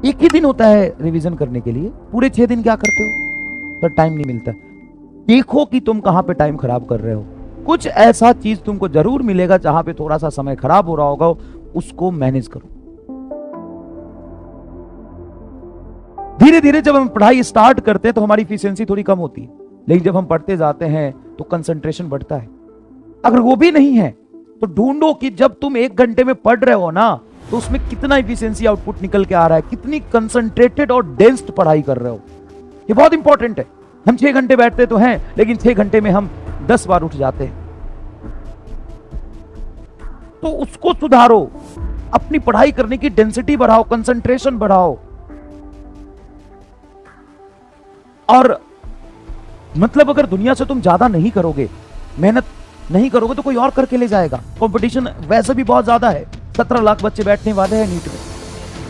एक ही दिन होता है रिवीजन करने के लिए, पूरे 6 दिन क्या करते हो? तो टाइम नहीं मिलता। देखो कि तुम कहां पे टाइम खराब कर रहे हो। कुछ ऐसा चीज तुमको जरूर मिलेगा जहां पे थोड़ा सा समय खराब हो रहा होगा, उसको मैनेज करो। धीरे धीरे जब हम पढ़ाई स्टार्ट करते हैं तो हमारी इफिशियंसी थोड़ी कम होती है, लेकिन जब हम पढ़ते जाते हैं तो कंसंट्रेशन बढ़ता है। अगर वो भी नहीं है तो ढूंढो कि जब तुम 1 घंटे में पढ़ रहे हो ना, तो उसमें कितना इफिशियंसी आउटपुट निकल के आ रहा है, कितनी कंसंट्रेटेड और डेंस पढ़ाई कर रहे हो। ये बहुत इंपॉर्टेंट है। हम 6 घंटे बैठते तो हैं, लेकिन 6 घंटे में हम 10 बार उठ जाते हैं। तो उसको सुधारो, अपनी पढ़ाई करने की डेंसिटी बढ़ाओ, कंसंट्रेशन बढ़ाओ। और मतलब अगर दुनिया से तुम ज्यादा नहीं करोगे, मेहनत नहीं करोगे, तो कोई और करके ले जाएगा। कंपटीशन वैसे भी बहुत ज्यादा है। 17 लाख बच्चे बैठने वाले हैं नीट में,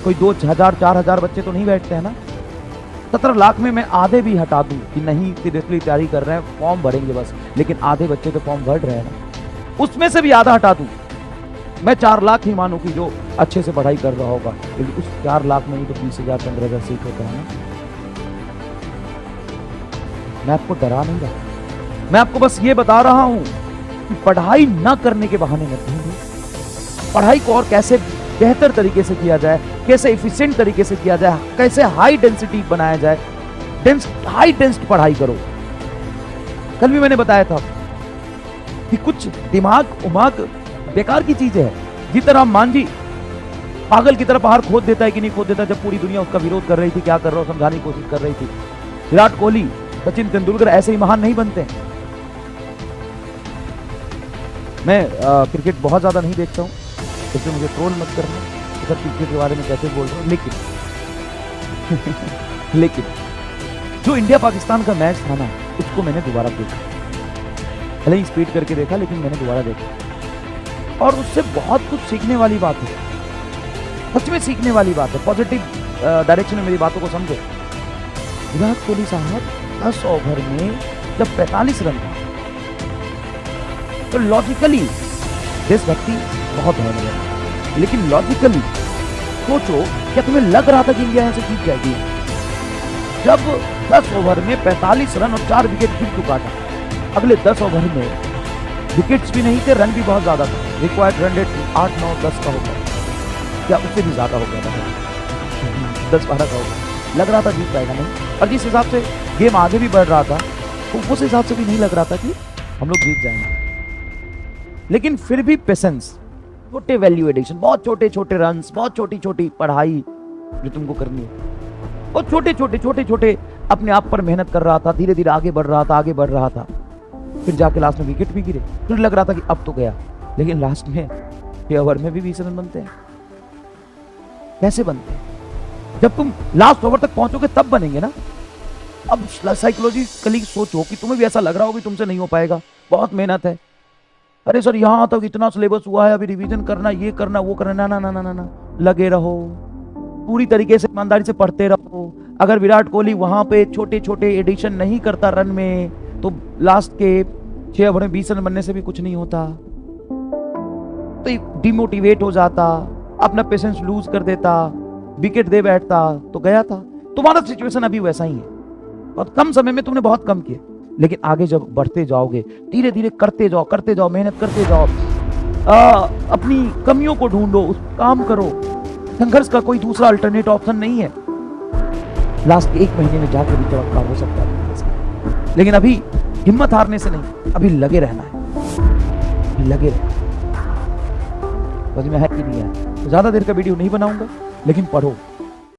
कोई 2000 4000 बच्चे तो नहीं बैठते हैं ना। 17 लाख में मैं आधे भी हटा दूं कि नहीं सीरियसली तैयारी कर रहे हैं, फॉर्म भरेंगे बस, लेकिन आधे बच्चे तो फॉर्म भर रहे हैं ना, उसमें से भी आधा हटा दूं, मैं 4 लाख ही मानूं कि जो अच्छे से पढ़ाई कर रहा होगा, लेकिन उस 4 लाख में ही तो 20,000 15,000 सीट होता है ना। मैं आपको डरा नहीं रहा, मैं आपको बस ये बता रहा हूं कि पढ़ाई ना करने के बहाने मत ढूंढो। पढ़ाई को और कैसे बेहतर तरीके से किया जाए, कैसे एफिशिएंट तरीके से किया जाए, कैसे हाई डेंसिटी बनाया जाए, हाई डेंसिटी पढ़ाई करो। कल भी मैंने बताया था कि कुछ दिमाग उमाग बेकार की चीजें है। जिस तरह मांझी पागल की तरह पहाड़ खोद देता है कि नहीं खोद देता, जब पूरी दुनिया उसका विरोध कर रही थी, क्या कर रहा हो समझाने की कोशिश कर रही थी। विराट कोहली, सचिन तेंदुलकर ऐसे ही महान नहीं बनते। मैं क्रिकेट बहुत ज्यादा नहीं देखता हूं, इसलिए मुझे ट्रोल मत करना कि सर क्रिकेट के बारे में कैसे बोल रहे हो। लेकिन जो इंडिया पाकिस्तान का मैच था ना, उसको मैंने दोबारा देखा। भले ही स्पीड करके देखा, लेकिन मैंने दोबारा देखा और उससे बहुत कुछ सीखने वाली बात है। सच में सीखने वाली बात है। पॉजिटिव डायरेक्शन में मेरी बातों को समझो। विराट कोहली साहब 10 ओवर में जब 45 रन था, तो लॉजिकली देशभक्ति बहुत है, लेकिन लॉजिकली सोचो, क्या तुम्हें लग रहा था कि इंडिया यहां से जीत जाएगी? जब 10 ओवर में 45 रन और 4 विकेट गिर चुका था, अगले 10 ओवर में विकेट्स भी नहीं थे, रन भी बहुत ज्यादा था। रिक्वायर्ड रन रेट 8 9 10 का हो गया, क्या उससे भी ज्यादा हो गया था, 10-12 का हो गया। लग रहा था जीत पाएगा नहीं, और जिस हिसाब से गेम आगे भी बढ़ रहा था, तो उस हिसाब से भी नहीं लग रहा था कि हम लोग जीत जाएंगे। लेकिन फिर भी पेशेंस, छोटे वैल्यू एडिशन, बहुत छोटे छोटे रन्स, बहुत छोटी छोटी पढ़ाई जो तुमको करनी है, और छोटे छोटे अपने आप पर मेहनत कर रहा था, धीरे धीरे आगे बढ़ रहा था। फिर जाके लास्ट में विकेट भी गिरे, फिर लग रहा था कि अब तो गया, लेकिन लास्ट में 6 ओवर में भी 20 रन बनते हैं। कैसे बनते हैं? जब तुम लास्ट ओवर तक पहुंचोगे तब बनेंगे ना। अब साइकोलॉजिकली सोचो कि तुम्हें भी ऐसा लग रहा हो कि तुमसे नहीं हो पाएगा, बहुत मेहनत है, अरे सर यहां तक इतना सिलेबस हुआ है, अभी रिवीजन करना, ये करना, वो करना, ना ना ना ना ना, लगे रहो, पूरी तरीके से ईमानदारी से पढ़ते रहो। अगर विराट कोहली वहां पे छोटे छोटे एडिशन नहीं करता रन में, तो लास्ट के 6 ओवर में 20 रन बनने से भी कुछ नहीं होता, तो डिमोटिवेट हो जाता, अपना पेशेंस लूज कर देता, विकेट दे बैठता, तो गया था। तुम्हारा सिचुएशन अभी वैसा ही है। बहुत कम समय में तुमने बहुत कम किया, लेकिन आगे जब बढ़ते जाओगे, धीरे धीरे करते जाओ, मेहनत करते जाओ, अपनी कमियों को ढूंढो, उस काम करो। संघर्ष का कोई दूसरा अल्टरनेट ऑप्शन नहीं है। लास्ट के 1 महीने में जाकर भी चमत्कार हो सकता है, लेकिन अभी हिम्मत हारने से नहीं, अभी लगे रहना है, लगे रहना। समझ में है कि नहीं है? तो ज्यादा देर का वीडियो नहीं बनाऊंगा, लेकिन पढ़ो।